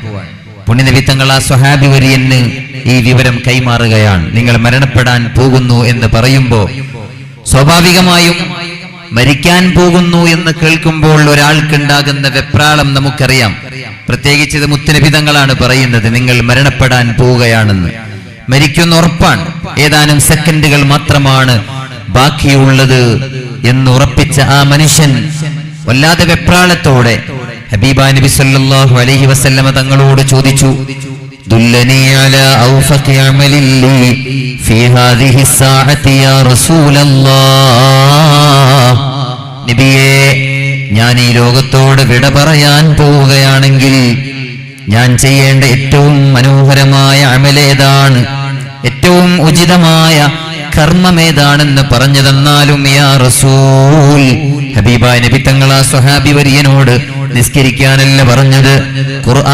പോവാൻ. പുണ്യനബി തങ്ങൾ ആ സ്വഹാബി വര്യന് ഈ വിവരം കൈമാറുകയാണ്. നിങ്ങൾ മരണപ്പെടാൻ പോകുന്നു എന്ന് പറയുമ്പോൾ സ്വാഭാവികമായും മരിക്കാൻ പോകുന്നു എന്ന് കേൾക്കുമ്പോൾ ഒരാൾക്കുണ്ടാകുന്ന വെപ്രാളം നമുക്കറിയാം. പ്രത്യേകിച്ച് ഇത് മുത്തുനബി തങ്ങളാണ് പറയുന്നത്, നിങ്ങൾ മരണപ്പെടാൻ പോവുകയാണെന്ന്. മരിക്കുന്ന ഉറപ്പാണ്. ഏതാനും സെക്കൻഡുകൾ മാത്രമാണ് ബാക്കിയുള്ളത് എന്ന് ഉറപ്പിച്ച ആ മനുഷ്യൻ വല്ലാതെ വെപ്രാളത്തോടെ ഹബീബാ നബി സല്ലല്ലാഹു അലൈഹി വസല്ലമ തങ്ങളോട് ചോദിച്ചു, ദുല്ലനി അലാ ഔഫഖി അമലിൻ ലി ഫീ ഹാദിഹി സ്സാഅതി യാ റസൂലല്ലാഹ്. നബിയേ, ഞാൻ ഈ ലോകത്തോട് വിട പറയാൻ പോവുകയാണെങ്കിൽ ഞാൻ ചെയ്യേണ്ട ഏറ്റവും മനോഹരമായ അമലേതാണ്, ഏറ്റവും ഉചിതമായ കർമ്മമേതാണെന്ന് പറഞ്ഞു തന്നാലും യാ റസൂൽ. ഹബീബായ നബി തങ്ങൾ ആ സ്വഹാബി വര്യനോട് നിസ്കരിക്കാനല്ല പറഞ്ഞത്, ഖുർആൻ